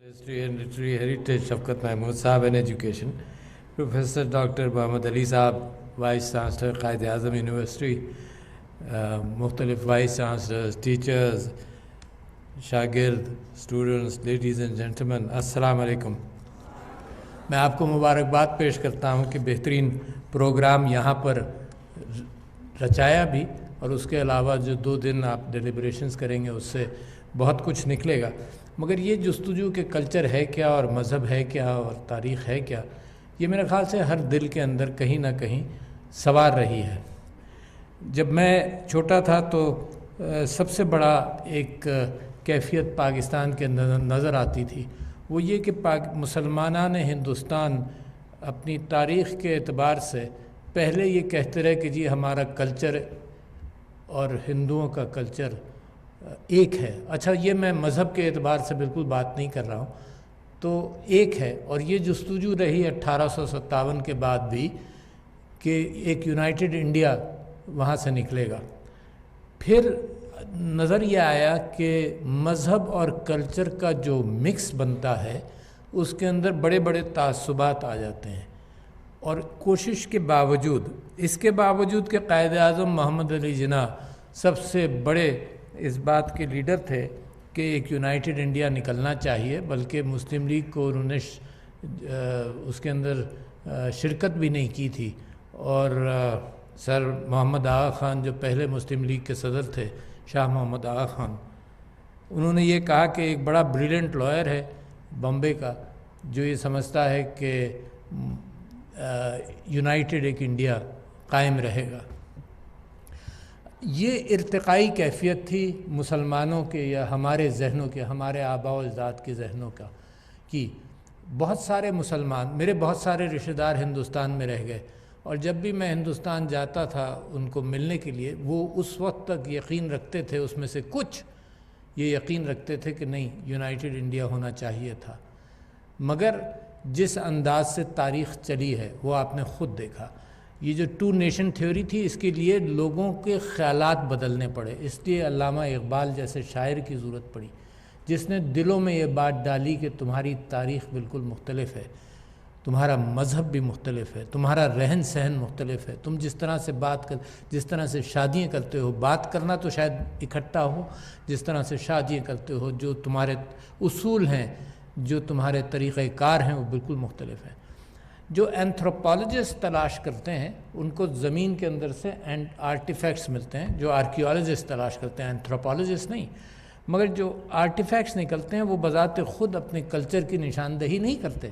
History and Literary Heritage Shafkat Mahmood Saab and Education, Professor Dr. Muhammad Ali Saab, Vice Chancellor Quaid-e-Azam University, Mukhtalif Vice Chancellors, teachers, Shagird, students, ladies and gentlemen, Assalamu alaikum. میں آپ کو مبارکباد پیش کرتا ہوں کہ بہترین programme یہاں پر رچایا بھی، اور اس کے علاوہ جو 2 دن آپ ڈیلیبریشنز کریں گے اس سے بہت کچھ نکلے گا. مگر یہ جستجو کہ کلچر ہے کیا اور مذہب ہے کیا اور تاریخ ہے کیا، یہ میرے خیال سے ہر دل کے اندر کہیں نہ کہیں سوار رہی ہے. جب میں چھوٹا تھا تو سب سے بڑا ایک کیفیت پاکستان کے نظر آتی تھی، وہ یہ کہ مسلمانان ہندوستان اپنی تاریخ کے اعتبار سے پہلے یہ کہتے رہے کہ جی ہمارا کلچر اور ہندوؤں کا کلچر ایک ہے. اچھا، یہ میں مذہب کے اعتبار سے بالکل بات نہیں کر رہا ہوں، تو ایک ہے. اور یہ جستجو رہی 1857 کے بعد بھی کہ ایک یونائٹڈ انڈیا وہاں سے نکلے گا. پھر نظر یہ آیا کہ مذہب اور کلچر کا جو مکس بنتا ہے اس کے اندر بڑے بڑے تعصبات آ جاتے ہیں، اور کوشش کے باوجود، اس کے باوجود کہ قائد اعظم محمد علی جناح سب سے بڑے اس بات کے لیڈر تھے کہ ایک یونائٹڈ انڈیا نکلنا چاہیے، بلکہ مسلم لیگ کو انہوں نے اس کے اندر شرکت بھی نہیں کی تھی. اور سر محمد آغا خان جو پہلے مسلم لیگ کے صدر تھے، شاہ محمد آغا خان، انہوں نے یہ کہا کہ ایک بڑا بریلینٹ لائر ہے بمبے کا جو یہ سمجھتا ہے کہ یونائٹڈ ایک انڈیا قائم رہے گا. یہ ارتقائی کیفیت تھی مسلمانوں کے یا ہمارے ذہنوں کے، ہمارے آباء و اجداد کے ذہنوں کا. کہ بہت سارے مسلمان، میرے بہت سارے رشتہ دار ہندوستان میں رہ گئے، اور جب بھی میں ہندوستان جاتا تھا ان کو ملنے کے لیے، وہ اس وقت تک یقین رکھتے تھے، اس میں سے کچھ یہ یقین رکھتے تھے کہ نہیں، یونائٹڈ انڈیا ہونا چاہیے تھا. مگر جس انداز سے تاریخ چلی ہے وہ آپ نے خود دیکھا. یہ جو 2 نیشن تھیوری تھی، اس کے لیے لوگوں کے خیالات بدلنے پڑے. اس لیے علامہ اقبال جیسے شاعر کی ضرورت پڑی جس نے دلوں میں یہ بات ڈالی کہ تمہاری تاریخ بالکل مختلف ہے، تمہارا مذہب بھی مختلف ہے، تمہارا رہن سہن مختلف ہے، تم جس طرح سے جس طرح سے شادیاں کرتے ہو، بات کرنا تو شاید اکٹھا ہو، جس طرح سے شادیاں کرتے ہو، جو تمہارے اصول ہیں، جو تمہارے طریقہ کار ہیں، وہ بالکل مختلف ہیں. جو اینتھروپولوجسٹ تلاش کرتے ہیں ان کو زمین کے اندر سے آرٹیفیکٹس ملتے ہیں، جو آرکیولوجسٹ تلاش کرتے ہیں، اینتھروپولوجسٹ نہیں. مگر جو آرٹیفیکٹس نکلتے ہیں وہ بذات خود اپنے کلچر کی نشاندہی نہیں کرتے.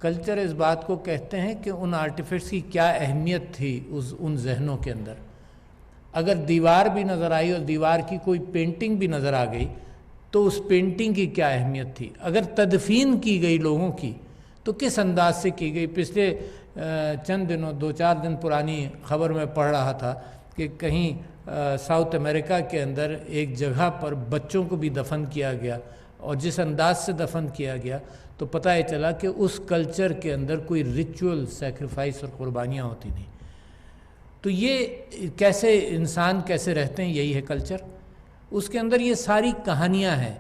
کلچر اس بات کو کہتے ہیں کہ ان آرٹیفیکٹس کی کیا اہمیت تھی ان ذہنوں کے اندر. اگر دیوار بھی نظر آئی اور دیوار کی کوئی پینٹنگ بھی نظر آ گئی تو اس پینٹنگ کی کیا اہمیت تھی. اگر تدفین کی گئی لوگوں کی تو کس انداز سے کی گئی. پچھلے چند دنوں 2-4 دن پرانی خبر میں پڑھ رہا تھا کہ کہیں ساؤتھ امریکہ کے اندر ایک جگہ پر بچوں کو بھی دفن کیا گیا، اور جس انداز سے دفن کیا گیا تو پتہ یہ چلا کہ اس کلچر کے اندر کوئی ریچول سیکریفائس اور قربانیاں ہوتی نہیں. تو یہ کیسے انسان کیسے رہتے ہیں، یہی ہے کلچر. اس کے اندر یہ ساری کہانیاں ہیں.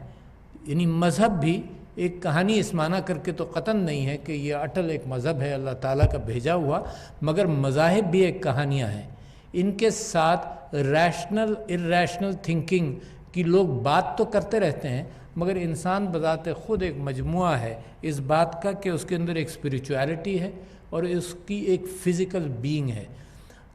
یعنی مذہب بھی ایک کہانی اس معنی کر کے تو قطعاً نہیں ہے کہ یہ اٹل ایک مذہب ہے اللہ تعالیٰ کا بھیجا ہوا، مگر مذاہب بھی ایک کہانیاں ہیں. ان کے ساتھ ریشنل ارریشنل تھنکنگ کی لوگ بات تو کرتے رہتے ہیں، مگر انسان بذات خود ایک مجموعہ ہے اس بات کا کہ اس کے اندر ایک اسپریچویلٹی ہے اور اس کی ایک فزیکل بینگ ہے.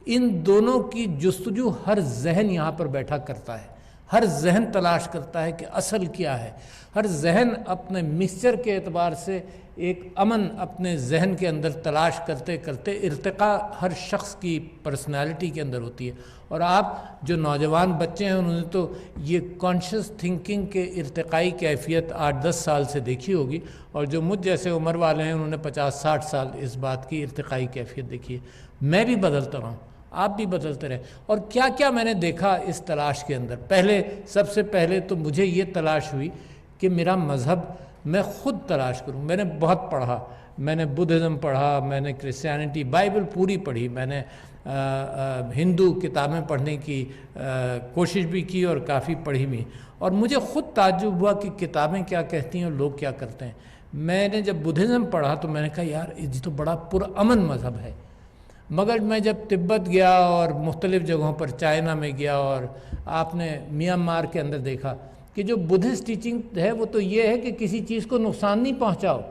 ان دونوں کی جستجو ہر ذہن یہاں پر بیٹھا کرتا ہے. ہر ذہن تلاش کرتا ہے کہ اصل کیا ہے. ہر ذہن اپنے مکسچر کے اعتبار سے ایک امن اپنے ذہن کے اندر تلاش کرتے کرتے ارتقاء ہر شخص کی پرسنالٹی کے اندر ہوتی ہے. اور آپ جو نوجوان بچے ہیں انہوں نے تو یہ کانشیس تھنکنگ کے ارتقائی کیفیت 8-10 سال سے دیکھی ہوگی، اور جو مجھ جیسے عمر والے ہیں انہوں نے 50-60 سال اس بات کی ارتقائی کیفیت دیکھی ہے. میں بھی بدلتا رہا ہوں، آپ بھی بدلتے رہے. اور کیا کیا میں نے دیکھا اس تلاش کے اندر. سب سے پہلے تو مجھے یہ تلاش ہوئی کہ میرا مذہب میں خود تلاش کروں. میں نے بہت پڑھا، میں نے بدھزم پڑھا، میں نے کرسچینٹی، بائبل پوری پڑھی، میں نے ہندو کتابیں پڑھنے کی کوشش بھی کی اور کافی پڑھی بھی. اور مجھے خود تعجب ہوا کہ کتابیں کیا کہتی ہیں اور لوگ کیا کرتے ہیں. میں نے جب بدھزم پڑھا تو میں نے کہا یار یہ تو بڑا پرامن مذہب ہے. مگر میں جب تبت گیا اور مختلف جگہوں پر چائنا میں گیا اور آپ نے میانمار کے اندر دیکھا کہ جو بدھسٹ ٹیچنگ ہے وہ تو یہ ہے کہ کسی چیز کو نقصان نہیں پہنچاؤ,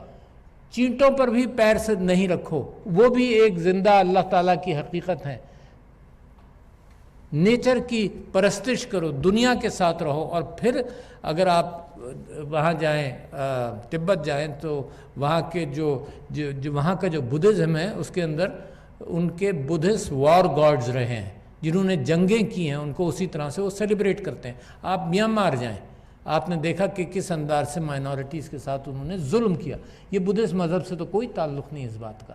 چینٹوں پر بھی پیر سے نہیں رکھو, وہ بھی ایک زندہ اللہ تعالیٰ کی حقیقت ہے. نیچر کی پرستش کرو, دنیا کے ساتھ رہو. اور پھر اگر آپ وہاں جائیں, تبت جائیں, تو وہاں کے جو وہاں کا جو بدھزم ہے اس کے اندر ان کے بدھسٹ وار گاڈز رہے ہیں جنہوں نے جنگیں کی ہیں, ان کو اسی طرح سے وہ سیلیبریٹ کرتے ہیں. آپ میانمار جائیں, آپ نے دیکھا کہ کس انداز سے مائنورٹیز کے ساتھ انہوں نے ظلم کیا. یہ بدھسٹ مذہب سے تو کوئی تعلق نہیں اس بات کا.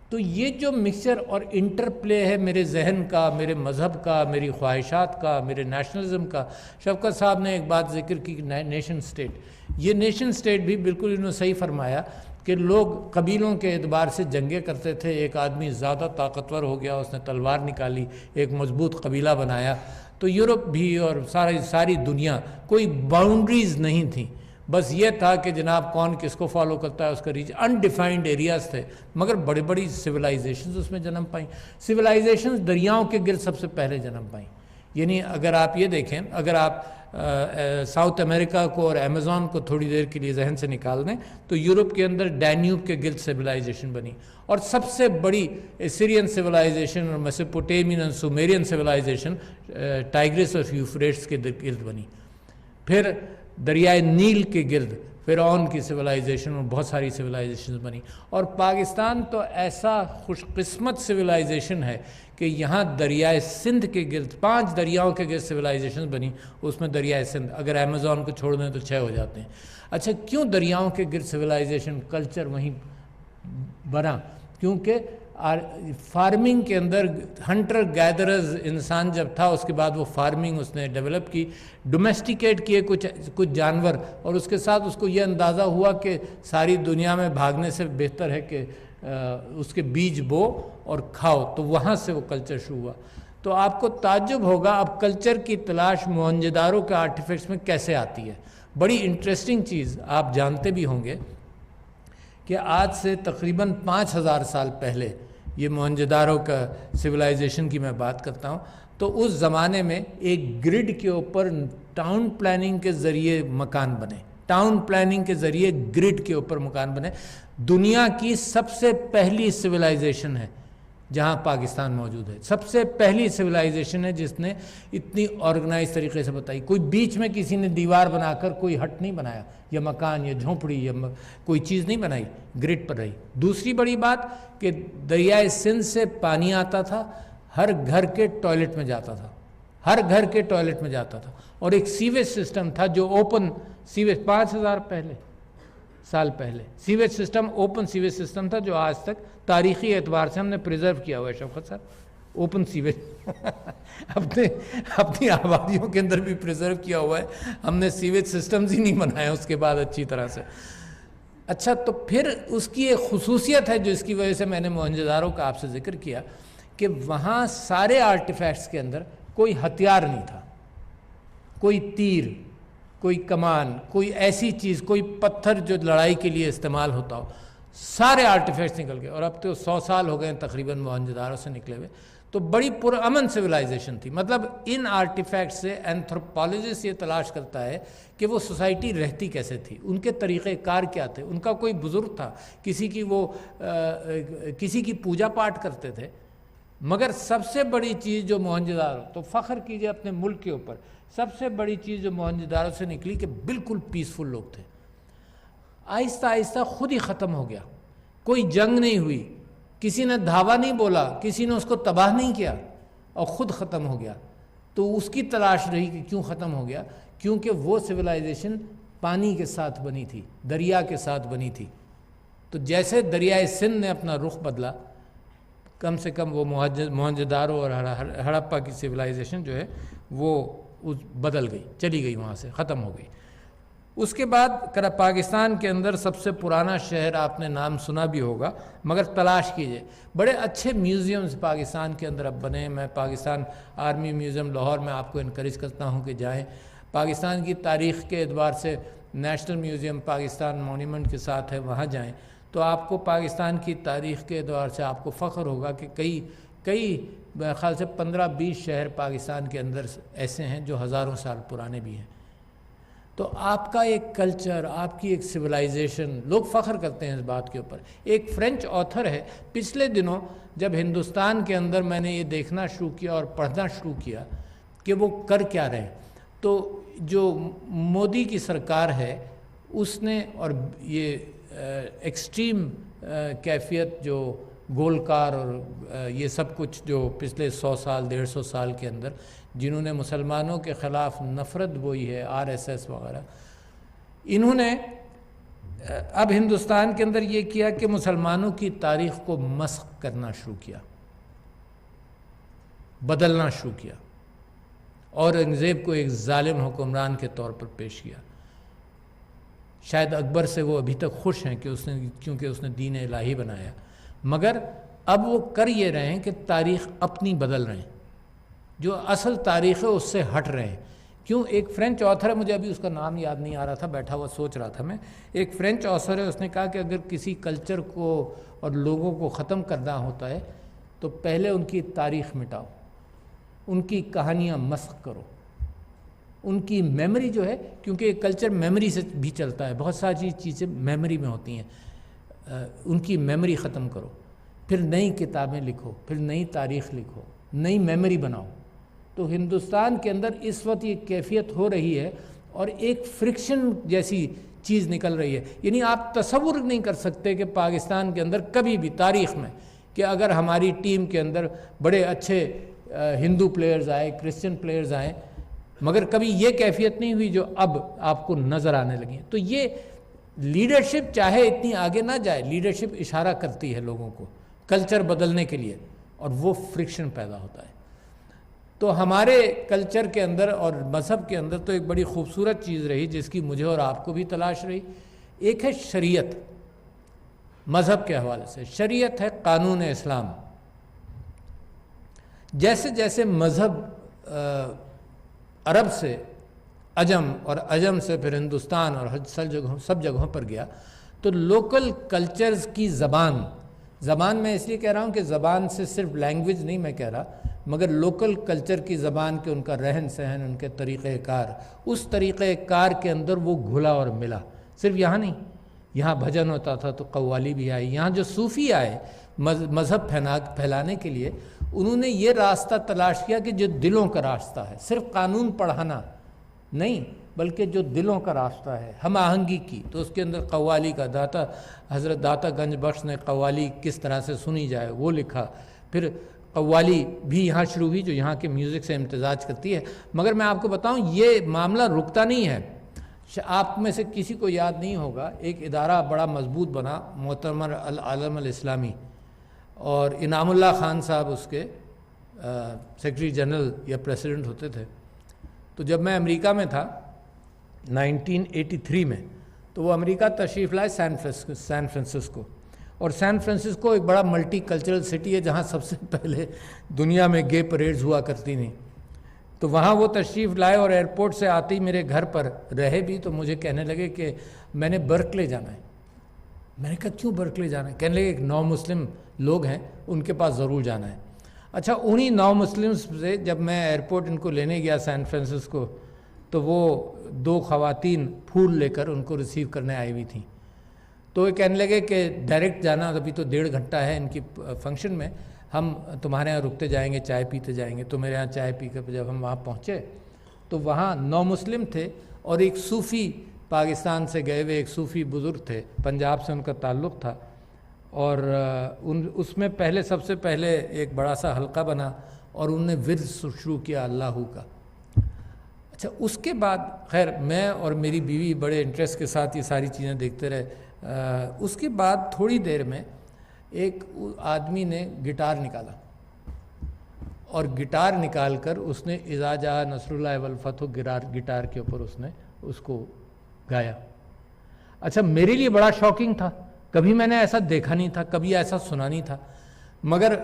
تو یہ جو مکسچر اور انٹر پلے ہے میرے ذہن کا, میرے مذہب کا, میری خواہشات کا, میرے نیشنلزم کا. شفقت صاحب نے ایک بات ذکر کی, نیشن سٹیٹ. یہ نیشن سٹیٹ بھی بالکل انہوں نے صحیح فرمایا کہ لوگ قبیلوں کے اعتبار سے جنگیں کرتے تھے. ایک آدمی زیادہ طاقتور ہو گیا, اس نے تلوار نکالی, ایک مضبوط قبیلہ بنایا. تو یورپ بھی اور ساری دنیا, کوئی باؤنڈریز نہیں تھیں. بس یہ تھا کہ جناب کون کس کو فالو کرتا ہے, اس کا ریچ انڈیفائنڈ ایریاز تھے. مگر بڑی بڑی سویلائزیشنز اس میں جنم پائیں. سویلائزیشنز دریاؤں کے گرد سب سے پہلے جنم پائیں. یعنی اگر آپ یہ دیکھیں, اگر آپ ساؤتھ امریکہ کو اور ایمیزون کو تھوڑی دیر کے لیے ذہن سے نکال دیں تو یورپ کے اندر ڈینیوب کے گرد سویلائزیشن بنی, اور سب سے بڑی سیرین سویلائزیشن اور میسوپوٹیمین اور سومیرین سویلائزیشن ٹائگرس اور یوفریٹس کے گرد بنی. پھر دریائے نیل کے گرد فرعون کی سویلائزیشن اور بہت ساری سویلائزیشن بنی. اور پاکستان تو ایسا خوش قسمت سویلائزیشن ہے کہ یہاں دریائے سندھ کے گرد 5 دریاؤں کے گرد سویلائزیشن بنی. اس میں دریائے سندھ, اگر ایمیزون کو چھوڑ دیں تو 6 ہو جاتے ہیں. اچھا کیوں دریاؤں کے گرد سویلائزیشن کلچر وہیں بنا؟ کیونکہ فارمنگ کے اندر ہنٹر گیدرز انسان جب تھا, اس کے بعد وہ فارمنگ اس نے ڈیولپ کی, ڈومیسٹیکیٹ کیے کچھ جانور, اور اس کے ساتھ اس کو یہ اندازہ ہوا کہ ساری دنیا میں بھاگنے سے بہتر ہے کہ اس کے بیج بو اور کھاؤ. تو وہاں سے وہ کلچر شروع ہوا. تو آپ کو تعجب ہوگا اب کلچر کی تلاش موہنجودارو کے آرٹیفیکٹس میں کیسے آتی ہے. بڑی انٹرسٹنگ چیز آپ جانتے بھی ہوں گے کہ آج سے تقریباً 5000 سال پہلے, یہ موہنجودارو کا سویلائزیشن کی میں بات کرتا ہوں, تو اس زمانے میں ایک گرڈ کے اوپر ٹاؤن پلاننگ کے ذریعے مکان بنے. ٹاؤن پلاننگ کے ذریعے گرڈ کے اوپر مکان بنے. دنیا کی سب سے پہلی سویلائزیشن ہے جہاں پاکستان موجود ہے. سب سے پہلی سویلائزیشن ہے جس نے اتنی آرگنائز طریقے سے بتائی. کوئی بیچ میں کسی نے دیوار بنا کر کوئی ہٹ نہیں بنایا, یا مکان یا جھونپڑی یا کوئی چیز نہیں بنائی, گرڈ پر رہی. دوسری بڑی بات کہ دریائے سندھ سے پانی آتا تھا, ہر گھر کے ٹوائلٹ میں جاتا تھا, ہر گھر کے ٹوائلٹ میں جاتا تھا. اور ایک سیویج سسٹم تھا جو اوپن سیویج, 5000 سال پہلے sewage system, open sewage system تھا, جو آج تک تاریخی اعتبار سے ہم نے پریزرو کیا ہوا ہے. شفقت صاحب, اوپن سیویج اپنی آبادیوں کے اندر بھی پریزرو کیا ہوا ہے. ہم نے سیویج سسٹمز ہی نہیں بنائے اس کے بعد اچھی طرح سے. اچھا, تو پھر اس کی ایک خصوصیت ہے جو اس کی وجہ سے میں نے موہنجودارو کا آپ سے ذکر کیا کہ وہاں سارے آرٹیفیکٹس کے اندر کوئی ہتھیار نہیں تھا, کوئی تیر, کوئی کمان, کوئی ایسی چیز, کوئی پتھر جو لڑائی کے لیے استعمال ہوتا ہو. سارے آرٹیفیکٹس نکل گئے, اور اب تو 100 سال ہو گئے ہیں تقریباً موہنجودارو سے نکلے ہوئے. تو بڑی پرامن سویلائزیشن تھی. مطلب ان آرٹیفیکٹس سے اینتھروپولوجسٹ یہ تلاش کرتا ہے کہ وہ سوسائٹی رہتی کیسے تھی, ان کے طریقہ کار کیا تھے, ان کا کوئی بزرگ تھا, کسی کی پوجا پاٹ کرتے تھے. مگر سب سے بڑی چیز جو موہنجودارو, تو فخر کیجئے اپنے ملک کے اوپر, سب سے بڑی چیز جو موہنجودارو سے نکلی کہ بالکل پیسفل لوگ تھے. آہستہ آہستہ خود ہی ختم ہو گیا, کوئی جنگ نہیں ہوئی, کسی نے دھاوا نہیں بولا, کسی نے اس کو تباہ نہیں کیا, اور خود ختم ہو گیا. تو اس کی تلاش رہی کہ کیوں ختم ہو گیا, کیونکہ وہ سویلائزیشن پانی کے ساتھ بنی تھی, دریا کے ساتھ بنی تھی. تو جیسے دریائے سندھ نے اپنا رخ بدلا, کم سے کم وہ موہنجودارو اور ہڑپا کی سویلائزیشن جو ہے وہ بدل گئی, چلی گئی, وہاں سے ختم ہو گئی. اس کے بعد پاکستان کے اندر سب سے پرانا شہر, آپ نے نام سنا بھی ہوگا, مگر تلاش کیجئے, بڑے اچھے میوزیمز پاکستان کے اندر اب بنے. میں پاکستان آرمی میوزیم لاہور میں آپ کو انکریج کرتا ہوں کہ جائیں. پاکستان کی تاریخ کے اعتبار سے نیشنل میوزیم پاکستان مونیومنٹ کے ساتھ ہے، وہاں جائیں تو آپ کو پاکستان کی تاریخ کے اعتبار سے آپ کو فخر ہوگا کہ کئی خیال سے 15-20 شہر پاکستان کے اندر ایسے ہیں جو ہزاروں سال پرانے بھی ہیں۔ تو آپ کا ایک کلچر، آپ کی ایک سویلائزیشن، لوگ فخر کرتے ہیں اس بات کے اوپر۔ ایک فرینچ آتھر ہے، پچھلے دنوں جب ہندوستان کے اندر میں نے یہ دیکھنا شروع کیا اور پڑھنا شروع کیا کہ وہ کر کیا رہے ہیں، تو جو مودی کی سرکار ہے اس نے، اور یہ ایکسٹریم کیفیت جو گولکار اور یہ سب کچھ جو پچھلے 100 سال 150 سال کے اندر جنہوں نے مسلمانوں کے خلاف نفرت بوئی ہے، RSS وغیرہ، انہوں نے اب ہندوستان کے اندر یہ کیا کہ مسلمانوں کی تاریخ کو مسخ کرنا شروع کیا، بدلنا شروع کیا، اورنگزیب کو ایک ظالم حکمران کے طور پر پیش کیا۔ شاید اکبر سے وہ ابھی تک خوش ہیں کہ کیونکہ اس نے دین الہی بنایا، مگر اب وہ کر یہ رہے ہیں کہ تاریخ اپنی بدل رہے ہیں، جو اصل تاریخ ہے اس سے ہٹ رہے ہیں۔ کیوں؟ ایک فرینچ آتھر ہے، مجھے ابھی اس کا نام یاد نہیں آ رہا تھا، بیٹھا ہوا سوچ رہا تھا میں، ایک فرینچ آتھر ہے، اس نے کہا کہ اگر کسی کلچر کو اور لوگوں کو ختم کرنا ہوتا ہے تو پہلے ان کی تاریخ مٹاؤ، ان کی کہانیاں مسخ کرو، ان کی میموری جو ہے، کیونکہ ایک کلچر میموری سے بھی چلتا ہے، بہت ساری چیزیں میموری میں ہوتی ہیں، ان کی میموری ختم کرو، پھر نئی کتابیں لکھو، پھر نئی تاریخ لکھو، نئی میموری بناؤ۔ تو ہندوستان کے اندر اس وقت یہ کیفیت ہو رہی ہے اور ایک فرکشن جیسی چیز نکل رہی ہے۔ یعنی آپ تصور نہیں کر سکتے کہ پاکستان کے اندر کبھی بھی تاریخ میں کہ اگر ہماری ٹیم کے اندر بڑے اچھے ہندو پلیئرز آئے، کرسچن پلیئرز آئیں، مگر کبھی یہ کیفیت نہیں ہوئی جو اب آپ کو نظر آنے لگی ہے۔ تو یہ لیڈرشپ چاہے اتنی آگے نہ جائے، لیڈرشپ اشارہ کرتی ہے لوگوں کو کلچر بدلنے کے لیے، اور وہ فرکشن پیدا ہوتا ہے۔ تو ہمارے کلچر کے اندر اور مذہب کے اندر تو ایک بڑی خوبصورت چیز رہی جس کی مجھے اور آپ کو بھی تلاش رہی، ایک ہے شریعت۔ مذہب کے حوالے سے شریعت ہے قانون اسلام۔ جیسے جیسے مذہب عرب سے عجم اور عجم سے پھر ہندوستان اور سب جگہوں پر گیا، تو لوکل کلچرز کی زبان میں اس لیے کہہ رہا ہوں کہ زبان سے صرف لینگویج نہیں میں کہہ رہا، مگر لوکل کلچر کی زبان کے ان کا رہن سہن، ان کے طریقہ کار، اس طریقہ کار کے اندر وہ گھلا اور ملا۔ صرف یہاں نہیں، یہاں بھجن ہوتا تھا تو قوالی بھی آئی، یہاں جو صوفی آئے مذہب پھیلانے کے لیے، انہوں نے یہ راستہ تلاش کیا کہ جو دلوں کا راستہ ہے، صرف قانون پڑھانا نہیں بلکہ جو دلوں کا راستہ ہے، ہم آہنگی کی۔ تو اس کے اندر قوالی کا حضرت داتا گنج بخش نے قوالی کس طرح سے سنی جائے وہ لکھا، پھر قوالی بھی یہاں شروع ہوئی جو یہاں کے میوزک سے امتزاج کرتی ہے۔ مگر میں آپ کو بتاؤں یہ معاملہ رکتا نہیں ہے۔ آپ میں سے کسی کو یاد نہیں ہوگا، ایک ادارہ بڑا مضبوط بنا، معتمر العالم الاسلامی، اور انعام اللہ خان صاحب اس کے سیکرٹری جنرل یا پریسیڈنٹ ہوتے تھے۔ تو جب میں امریکہ میں تھا 1983 میں، تو وہ امریکہ تشریف لائے سین فرانسسکو، اور سین فرانسسکو ایک بڑا ملٹی کلچرل سٹی ہے جہاں سب سے پہلے دنیا میں گے پریڈز ہوا کرتی تھیں۔ تو وہاں وہ تشریف لائے اور ایئرپورٹ سے آتے ہی میرے گھر پر رہے بھی، تو مجھے کہنے لگے کہ میں نے برکلے جانا ہے۔ میں نے کہا کیوں برکلے جانا ہے؟ کہنے لگے ایک 9 مسلم لوگ ہیں، ان کے پاس ضرور جانا ہے۔ اچھا، انہی 9 مسلمز سے جب میں ایئرپورٹ ان کو لینے گیا سین فرانسسکو، تو وہ 2 خواتین پھول لے کر ان کو ریسیو کرنے آئی ہوئی تھیں۔ تو یہ کہنے لگے کہ ڈائریکٹ جانا، ابھی تو 1.5 گھنٹہ ہے ان کی فنکشن میں، ہم تمہارے یہاں رکتے جائیں گے، چائے پیتے جائیں گے۔ تو میرے یہاں چائے پی کر جب ہم وہاں پہنچے تو وہاں 9 مسلم تھے اور ایک صوفی پاکستان سے گئے ہوئے ایک صوفی بزرگ تھے، پنجاب سے ان کا تعلق تھا، اور اس میں سب سے پہلے ایک بڑا سا حلقہ بنا اور انہوں نے ورد شروع کیا اللہ کا۔ اچھا، اس کے بعد خیر میں اور میری بیوی بڑے انٹرسٹ کے ساتھ یہ ساری چیزیں دیکھتے رہے۔ اس کے بعد تھوڑی دیر میں ایک آدمی نے گٹار نکالا، اور گٹار نکال کر اس نے اذا جاء نصر اللہ والفتح گٹار کے اوپر اس نے اس کو گایا۔ اچھا، میرے لیے بڑا شاکنگ تھا، کبھی میں نے ایسا دیکھا نہیں تھا، کبھی ایسا سنا نہیں تھا، مگر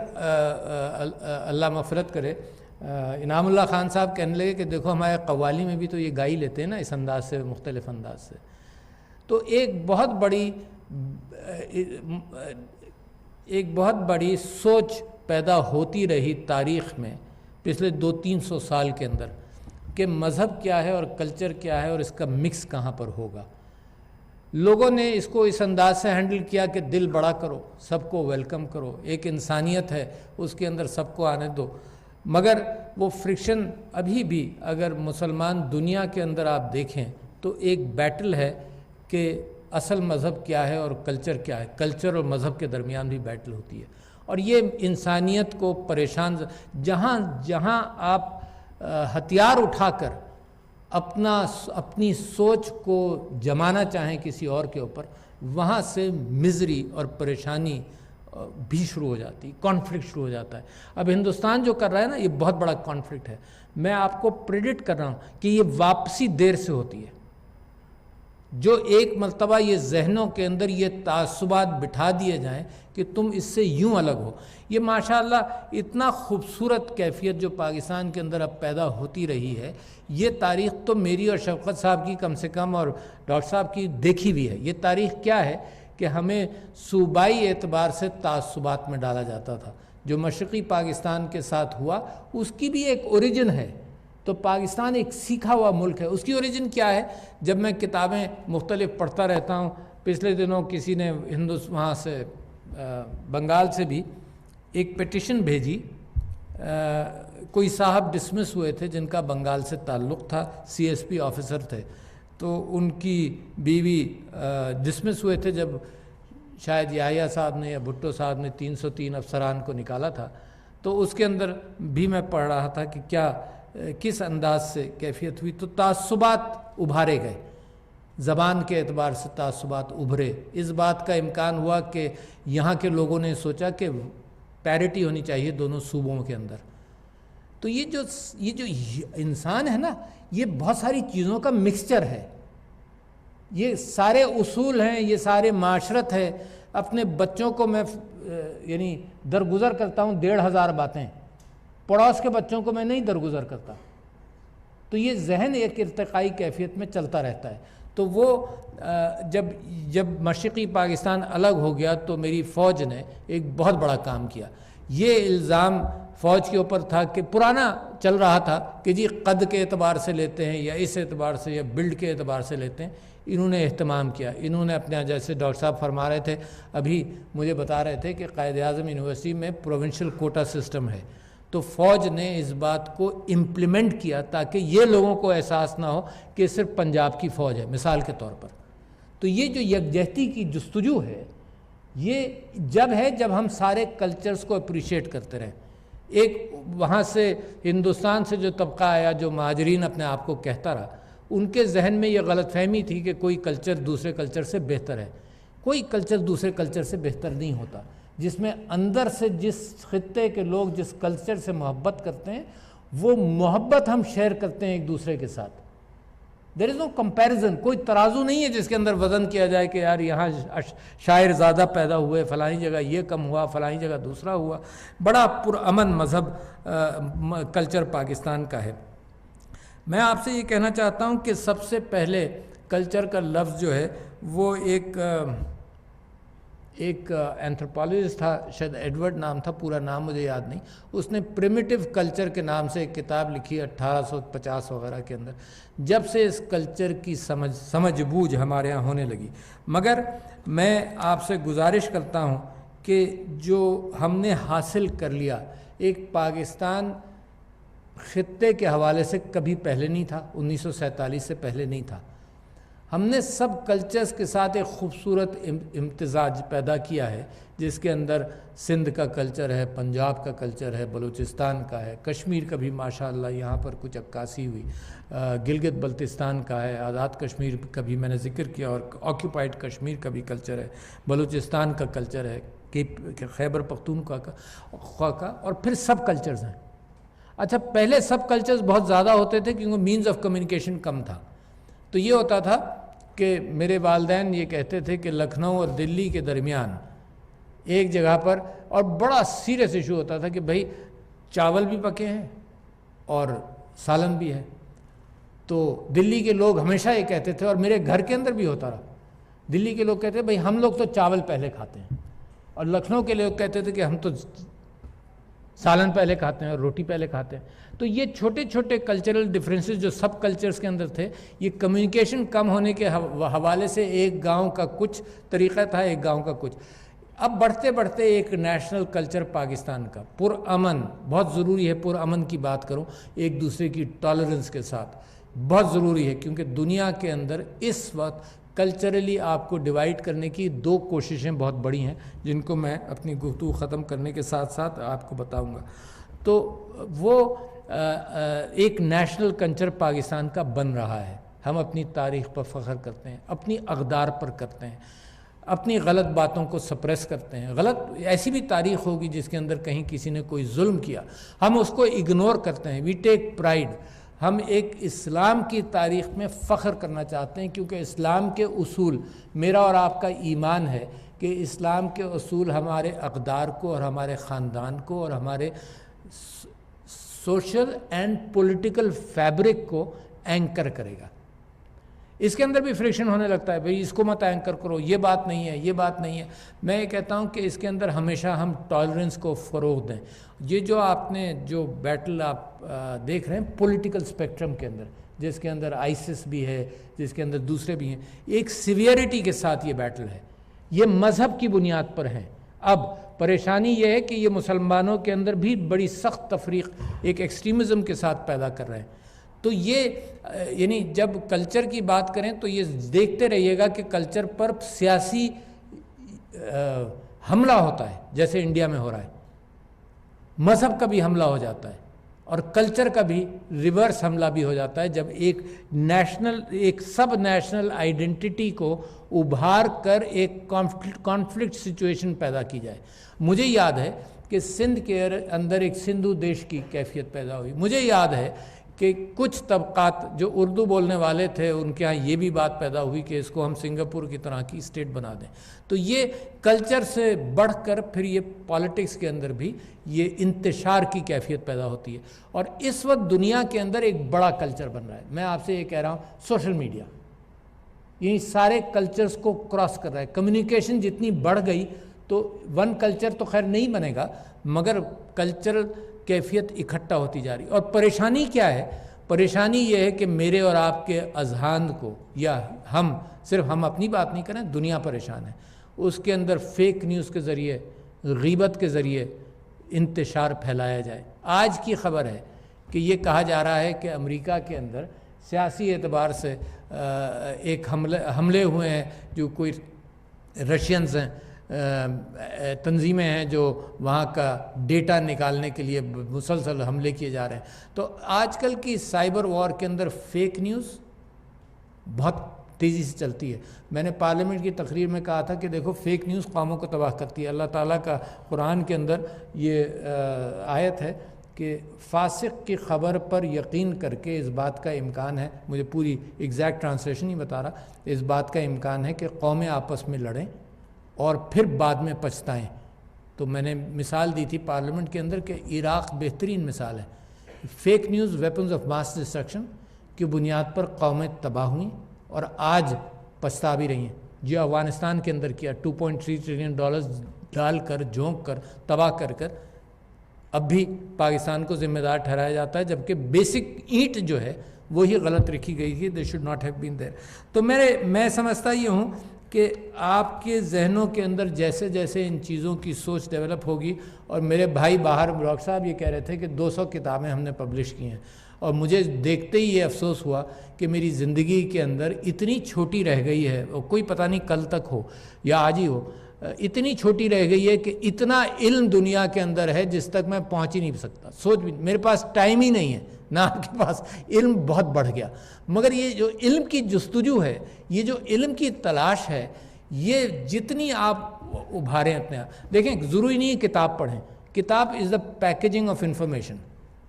اللہ مغفرت کرے، انعام اللہ خان صاحب کہنے لگے کہ دیکھو ہمارے قوالی میں بھی تو یہ گا ہی لیتے ہیں نا اس انداز سے، مختلف انداز سے. تو ایک بہت بڑی سوچ پیدا ہوتی رہی تاریخ میں پچھلے 200-300 سال کے اندر کہ مذہب کیا ہے اور کلچر کیا ہے اور اس کا مکس کہاں پر ہوگا. لوگوں نے اس کو اس انداز سے ہینڈل کیا کہ دل بڑا کرو، سب کو ویلکم کرو، ایک انسانیت ہے اس کے اندر سب کو آنے دو. مگر وہ فرکشن ابھی بھی اگر مسلمان دنیا کے اندر آپ دیکھیں تو ایک بیٹل ہے کہ اصل مذہب کیا ہے اور کلچر کیا ہے. کلچر اور مذہب کے درمیان بھی بیٹل ہوتی ہے اور یہ انسانیت کو پریشان، جہاں آپ ہتھیار اٹھا کر اپنی سوچ کو جمانا چاہیں کسی اور کے اوپر، وہاں سے مزری اور پریشانی بھی شروع ہو جاتی، کانفلکٹ شروع ہو جاتا ہے. اب ہندوستان جو کر رہا ہے نا، یہ بہت بڑا کانفلکٹ ہے. میں آپ کو پریڈکٹ کر رہا ہوں کہ یہ واپسی دیر سے ہوتی ہے. جو ایک مرتبہ یہ ذہنوں کے اندر یہ تعصبات بٹھا دیے جائیں کہ تم اس سے یوں الگ ہو. یہ ماشاءاللہ اتنا خوبصورت کیفیت جو پاکستان کے اندر اب پیدا ہوتی رہی ہے، یہ تاریخ تو میری اور شفقت صاحب کی کم سے کم اور ڈاکٹر صاحب کی دیکھی ہوئی ہے. یہ تاریخ کیا ہے کہ ہمیں صوبائی اعتبار سے تعصبات میں ڈالا جاتا تھا. جو مشرقی پاکستان کے ساتھ ہوا اس کی بھی ایک اوریجن ہے. تو پاکستان ایک سیکھا ہوا ملک ہے. اس کی اوریجن کیا ہے؟ جب میں کتابیں مختلف پڑھتا رہتا ہوں، پچھلے دنوں کسی نے وہاں سے بنگال سے بھی ایک پیٹیشن بھیجی. کوئی صاحب ڈسمس ہوئے تھے جن کا بنگال سے تعلق تھا، CSP آفیسر تھے. تو ان کی بیوی ڈسمس ہوئے تھے جب شاید یحییٰ صاحب نے یا بھٹو صاحب نے 303 افسران کو نکالا تھا. تو اس کے اندر بھی میں پڑھ رہا تھا کہ کس انداز سے کیفیت ہوئی. تو تعصبات ابھارے گئے، زبان کے اعتبار سے تعصبات ابھرے. اس بات کا امکان ہوا کہ یہاں کے لوگوں نے سوچا کہ پیرٹی ہونی چاہیے دونوں صوبوں کے اندر. تو یہ جو انسان ہے نا، یہ بہت ساری چیزوں کا مکسچر ہے. یہ سارے اصول ہیں، یہ سارے معاشرت ہے. اپنے بچوں کو میں یعنی درگزر کرتا ہوں 1,500 باتیں، پڑوس کے بچوں کو میں نہیں درگزر کرتا. تو یہ ذہن ایک ارتقائی کیفیت میں چلتا رہتا ہے. تو وہ جب مشرقی پاکستان الگ ہو گیا تو میری فوج نے ایک بہت بڑا کام کیا. یہ الزام فوج کے اوپر تھا کہ پرانا چل رہا تھا کہ جی قد کے اعتبار سے لیتے ہیں یا اس اعتبار سے یا بلڈ کے اعتبار سے لیتے ہیں. انہوں نے اہتمام کیا. انہوں نے اپنے، جیسے ڈاکٹر صاحب فرما رہے تھے ابھی مجھے بتا رہے تھے کہ قائد اعظم یونیورسٹی میں پروونشل کوٹا سسٹم ہے. تو فوج نے اس بات کو امپلیمنٹ کیا تاکہ یہ لوگوں کو احساس نہ ہو کہ صرف پنجاب کی فوج ہے، مثال کے طور پر. تو یہ جو یکجہتی کی جستجو ہے، یہ جب ہم سارے کلچرز کو اپریشیٹ کرتے رہیں. ایک وہاں سے ہندوستان سے جو طبقہ آیا جو مہاجرین اپنے آپ کو کہتا رہا، ان کے ذہن میں یہ غلط فہمی تھی کہ کوئی کلچر دوسرے کلچر سے بہتر ہے. کوئی کلچر دوسرے کلچر سے بہتر نہیں ہوتا. جس میں اندر سے جس خطے کے لوگ جس کلچر سے محبت کرتے ہیں، وہ محبت ہم شیئر کرتے ہیں ایک دوسرے کے ساتھ. دیر از نو کمپیریزن. کوئی ترازو نہیں ہے جس کے اندر وزن کیا جائے کہ یار یہاں شاعر زیادہ پیدا ہوئے، فلانی جگہ یہ کم ہوا، فلانی جگہ دوسرا ہوا. بڑا پرامن مذہب کلچر پاکستان کا ہے. میں آپ سے یہ کہنا چاہتا ہوں کہ سب سے پہلے کلچر کا لفظ جو ہے وہ ایک اینتھروپولوجسٹ تھا، شاید ایڈورڈ نام تھا، پورا نام مجھے یاد نہیں. اس نے پریمیٹیو کلچر کے نام سے ایک کتاب لکھی 1850 وغیرہ کے اندر. جب سے اس کلچر کی سمجھ بوجھ ہمارے یہاں ہونے لگی. مگر میں آپ سے گزارش کرتا ہوں کہ جو ہم نے حاصل کر لیا، ایک پاکستان خطے کے حوالے سے کبھی پہلے نہیں تھا، 1947 سے پہلے نہیں تھا. ہم نے سب کلچرز کے ساتھ ایک خوبصورت امتزاج پیدا کیا ہے، جس کے اندر سندھ کا کلچر ہے، پنجاب کا کلچر ہے، بلوچستان کا ہے، کشمیر کا بھی ماشاءاللہ یہاں پر کچھ عکاسی ہوئی، گلگت بلتستان کا ہے، آزاد کشمیر کا بھی میں نے ذکر کیا، اور آکیوپائڈ کشمیر کا بھی کلچر ہے، بلوچستان کا کلچر ہے، خیبر پختونخوا کا، اور پھر سب کلچرز ہیں. اچھا، پہلے سب کلچرز بہت زیادہ ہوتے تھے کیونکہ مینز آف کمیونیکیشن کم تھا. تو یہ ہوتا تھا کہ میرے والدین یہ کہتے تھے کہ لکھنؤ اور دلی کے درمیان ایک جگہ پر، اور بڑا سیریس ایشو ہوتا تھا کہ بھائی چاول بھی پکے ہیں، اور سالن بھی ہے. تو دلی کے لوگ ہمیشہ یہ کہتے تھے، اور میرے گھر کے اندر بھی ہوتا رہا، دلی کے لوگ کہتے ہیں بھائی ہم لوگ تو چاول پہلے کھاتے ہیں، اور لکھنؤ کے لوگ کہتے تھے کہ ہم تو سالن پہلے کھاتے ہیں اور روٹی پہلے کھاتے ہیں. تو یہ چھوٹے چھوٹے کلچرل ڈفرینسز جو سب کلچرز کے اندر تھے، یہ کمیونیکیشن کم ہونے کے حوالے سے ایک گاؤں کا کچھ طریقہ تھا، ایک گاؤں کا کچھ. اب بڑھتے بڑھتے ایک نیشنل کلچر پاکستان کا پرامن، بہت ضروری ہے پرامن کی بات کروں، ایک دوسرے کی ٹالرنس کے ساتھ، بہت ضروری ہے، کیونکہ دنیا کے اندر اس وقت کلچرلی آپ کو ڈیوائیڈ کرنے کی دو کوششیں بہت بڑی ہیں، جن کو میں اپنی گفتگو ختم کرنے کے ساتھ ساتھ آپ کو بتاؤں گا. تو وہ ایک نیشنل کلچر پاکستان کا بن رہا ہے. ہم اپنی تاریخ پر فخر کرتے ہیں، اپنی اقدار پر کرتے ہیں، اپنی غلط باتوں کو سپریس کرتے ہیں. غلط ایسی بھی تاریخ ہوگی جس کے اندر کہیں کسی نے کوئی ظلم کیا، ہم اس کو اگنور کرتے ہیں. وی ٹیک پرائیڈ. ہم ایک اسلام کی تاریخ میں فخر کرنا چاہتے ہیں، کیونکہ اسلام کے اصول، میرا اور آپ کا ایمان ہے کہ اسلام کے اصول ہمارے اقدار کو اور ہمارے خاندان کو اور ہمارے سوشل اینڈ پولیٹیکل فیبرک کو اینکر کرے گا. اس کے اندر بھی فرکشن ہونے لگتا ہے، بھئی اس کو مت اینکر کرو، یہ بات نہیں ہے، یہ بات نہیں ہے. میں یہ کہتا ہوں کہ اس کے اندر ہمیشہ ہم ٹالرنس کو فروغ دیں. یہ جو آپ نے جو بیٹل آپ دیکھ رہے ہیں پولیٹیکل اسپیکٹرم کے اندر، جس کے اندر آئیسس بھی ہے، جس کے اندر دوسرے بھی ہیں، ایک سیویئرٹی کے ساتھ یہ بیٹل ہے، یہ مذہب کی بنیاد پر ہیں. اب پریشانی یہ ہے کہ یہ مسلمانوں کے اندر بھی بڑی سخت تفریق ایک ایکسٹریمزم کے ساتھ پیدا کر رہے ہیں. تو یہ یعنی جب کلچر کی بات کریں تو یہ دیکھتے رہیے گا کہ کلچر پر سیاسی حملہ ہوتا ہے، جیسے انڈیا میں ہو رہا ہے. مذہب کا بھی حملہ ہو جاتا ہے، اور کلچر کا بھی ریورس حملہ بھی ہو جاتا ہے، جب ایک سب نیشنل آئیڈینٹی کو ابھار کر ایک کانفلکٹ سچویشن پیدا کی جائے. مجھے یاد ہے کہ سندھ کے اندر ایک سندھو دیش کی کیفیت پیدا ہوئی. مجھے یاد ہے کہ کچھ طبقات جو اردو بولنے والے تھے، ان کے ہاں یہ بھی بات پیدا ہوئی کہ اس کو ہم سنگاپور کی طرح کی اسٹیٹ بنا دیں. تو یہ کلچر سے بڑھ کر پھر یہ پالیٹکس کے اندر بھی یہ انتشار کی کیفیت پیدا ہوتی ہے. اور اس وقت دنیا کے اندر ایک بڑا کلچر بن رہا ہے. میں آپ سے یہ کہہ رہا ہوں، سوشل میڈیا یہ سارے کلچرز کو کراس کر رہا ہے. کمیونیکیشن جتنی بڑھ گئی تو ون کلچر تو خیر نہیں بنے گا، مگر کلچرل کیفیت اکٹھا ہوتی جا رہی. اور پریشانی کیا ہے؟ پریشانی یہ ہے کہ میرے اور آپ کے اذہان کو، یا صرف ہم اپنی بات نہیں کریں، دنیا پریشان ہے. اس کے اندر فیک نیوز کے ذریعے، غیبت کے ذریعے انتشار پھیلایا جائے. آج کی خبر ہے کہ یہ کہا جا رہا ہے کہ امریکہ کے اندر سیاسی اعتبار سے ایک حملے ہوئے ہیں، جو کوئی رشینز ہیں، تنظیمیں ہیں جو وہاں کا ڈیٹا نکالنے کے لیے مسلسل حملے کیے جا رہے ہیں. تو آج کل کی سائبر وار کے اندر فیک نیوز بہت تیزی سے چلتی ہے. میں نے پارلیمنٹ کی تقریر میں کہا تھا کہ دیکھو فیک نیوز قوموں کو تباہ کرتی ہے. اللہ تعالیٰ کا قرآن کے اندر یہ آیت ہے کہ فاسق کی خبر پر یقین کر کے اس بات کا امکان ہے، مجھے پوری ایگزیکٹ ٹرانسلیشن نہیں بتا رہا، اس بات کا امکان ہے کہ قومیں آپس میں لڑیں اور پھر بعد میں پچھتائیں. تو میں نے مثال دی تھی پارلیمنٹ کے اندر کہ عراق بہترین مثال ہے. Fake news weapons of mass destruction کی بنیاد پر قومیں تباہ ہوئیں اور آج پچھتا بھی رہی ہیں. جو افغانستان کے اندر کیا 2.3 ٹریلین ڈالرز ڈال کر، جھونک کر، تباہ کر کر، اب بھی پاکستان کو ذمہ دار ٹھہرایا جاتا ہے، جبکہ بیسک اینٹ جو ہے وہی غلط رکھی گئی تھی. They should not have been there. تو میں سمجھتا یہ ہوں کہ آپ کے ذہنوں کے اندر جیسے جیسے ان چیزوں کی سوچ ڈیولپ ہوگی، اور میرے بھائی باہر ڈاکٹر صاحب یہ کہہ رہے تھے کہ 200 کتابیں ہم نے پبلش کی ہیں، اور مجھے دیکھتے ہی یہ افسوس ہوا کہ میری زندگی کے اندر اتنی چھوٹی رہ گئی ہے، اور کوئی پتہ نہیں کل تک ہو یا آج ہی ہو، اتنی چھوٹی رہ گئی ہے کہ اتنا علم دنیا کے اندر ہے جس تک میں پہنچ ہی نہیں سکتا. سوچ بھی میرے پاس ٹائم ہی نہیں ہے، نہ آپ کے پاس. علم بہت بڑھ گیا، مگر یہ جو علم کی جستجو ہے، یہ جو علم کی تلاش ہے، یہ جتنی آپ ابھاریں اپنے آپ. دیکھیں ضروری نہیں کتاب پڑھیں، کتاب از دا پیکیجنگ آف انفارمیشن.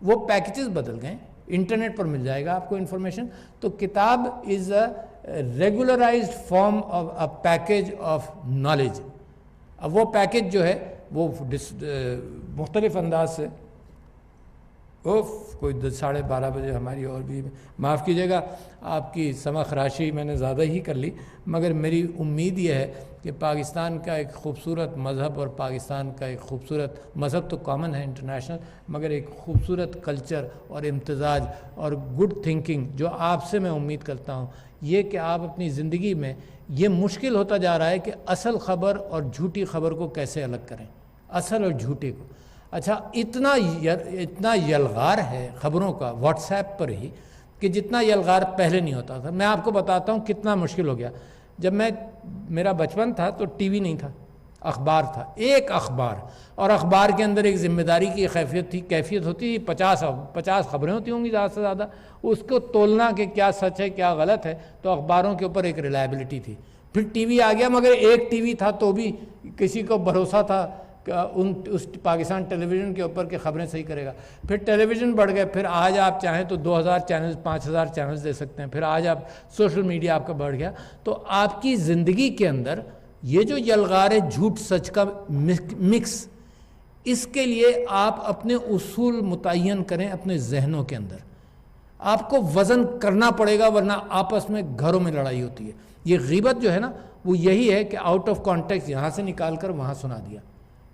وہ پیکیجز بدل گئے، انٹرنیٹ پر مل جائے گا آپ کو انفارمیشن. تو کتاب is a regularised form of a package of knowledge. اب وہ پیکیج جو ہے وہ مختلف انداز سے کوئی 12:30 بجے ہماری اور بھی معاف کیجیے گا آپ کی سما خراشی میں نے زیادہ ہی کر لی، مگر میری امید یہ ہے کہ پاکستان کا ایک خوبصورت مذہب اور پاکستان کا ایک خوبصورت مذہب تو کامن ہے انٹرنیشنل، مگر ایک خوبصورت کلچر اور امتزاج اور گڈ تھنکنگ جو آپ سے میں امید کرتا ہوں یہ کہ آپ اپنی زندگی میں، یہ مشکل ہوتا جا رہا ہے کہ اصل خبر اور جھوٹی خبر کو کیسے الگ کریں، اصل اور جھوٹے کو۔ اچھا اتنا یلغار ہے خبروں کا واٹس ایپ پر ہی کہ جتنا یلغار پہلے نہیں ہوتا تھا۔ میں آپ کو بتاتا ہوں کتنا مشکل ہو گیا۔ جب میرا بچپن تھا تو ٹی وی نہیں تھا، اخبار تھا، ایک اخبار، اور اخبار کے اندر ایک ذمہ داری کی کیفیت ہوتی تھی، 50 خبریں ہوتی ہوں گی زیادہ سے زیادہ، اس کو تولنا کہ کیا سچ ہے کیا غلط ہے، تو اخباروں کے اوپر ایک ریلائبلٹی تھی۔ پھر ٹی وی آ گیا، مگر ایک ٹی وی تھا تو بھی کسی کو بھروسہ تھا اس پاکستان ٹیلی ویژن کے اوپر کہ خبریں صحیح کرے گا۔ پھر ٹیلی ویژن بڑھ گئے، پھر آج آپ چاہیں تو 2000 چینلز 5000 چینلز دے سکتے ہیں، پھر آج آپ سوشل میڈیا آپ کا بڑھ گیا۔ تو آپ کی زندگی کے اندر یہ جو یلغار ہے جھوٹ سچ کا مکس، اس کے لیے آپ اپنے اصول متعین کریں اپنے ذہنوں کے اندر۔ آپ کو وزن کرنا پڑے گا ورنہ آپس میں گھروں میں لڑائی ہوتی ہے۔ یہ غیبت جو ہے نا وہ یہی ہے کہ آؤٹ آف کانٹیکسٹ یہاں سے نکال کر وہاں سنا دیا،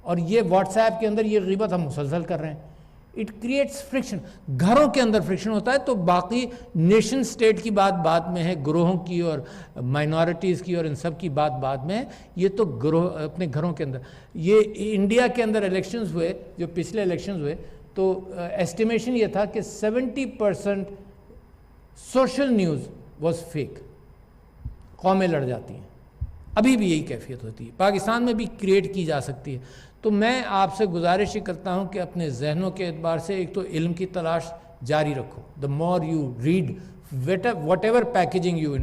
اور یہ واٹس ایپ کے اندر یہ غیبت ہم مسلسل کر رہے ہیں۔ اٹ کریٹس فرکشن، گھروں کے اندر فرکشن ہوتا ہے، تو باقی نیشن سٹیٹ کی بات میں ہے، گروہوں کی اور مائنورٹیز کی اور ان سب کی بات میں ہے۔ یہ تو گروہ اپنے گھروں کے اندر۔ یہ انڈیا کے اندر الیکشنز ہوئے، جو پچھلے الیکشنز ہوئے، تو ایسٹیمیشن یہ تھا کہ 70% سوشل نیوز واز فیک۔ قومیں لڑ جاتی ہیں، ابھی بھی یہی کیفیت ہوتی ہے، پاکستان میں بھی کریٹ کی جا سکتی ہے۔ تو میں آپ سے گزارش ہی کرتا ہوں کہ اپنے ذہنوں کے اعتبار سے ایک تو علم کی تلاش جاری رکھو، the more you read whatever packaging you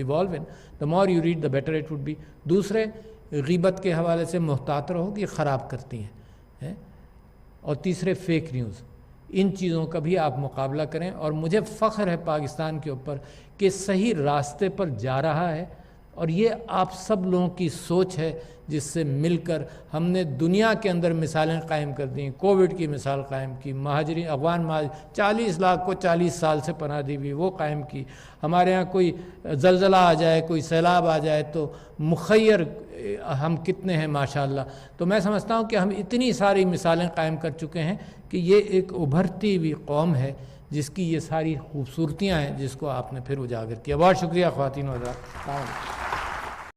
evolve in, the more you read the better it would be۔ دوسرے، غیبت کے حوالے سے محتاط رہو کہ خراب کرتی ہیں، اور تیسرے فیک نیوز، ان چیزوں کا بھی آپ مقابلہ کریں۔ اور مجھے فخر ہے پاکستان کے اوپر کہ صحیح راستے پر جا رہا ہے، اور یہ آپ سب لوگوں کی سوچ ہے جس سے مل کر ہم نے دنیا کے اندر مثالیں قائم کر دیں۔ کووڈ کی مثال قائم کی، مہاجرین افغان 40 لاکھ کو 40 سال سے پناہ دی ہوئی وہ قائم کی۔ ہمارے یہاں کوئی زلزلہ آ جائے، کوئی سیلاب آ جائے تو مخیر ہم کتنے ہیں ماشاءاللہ۔ تو میں سمجھتا ہوں کہ ہم اتنی ساری مثالیں قائم کر چکے ہیں کہ یہ ایک ابھرتی ہوئی قوم ہے جس کی یہ ساری خوبصورتیاں ہیں جس کو آپ نے پھر اجاگر کیا۔ بہت شکریہ خواتین و حضرات۔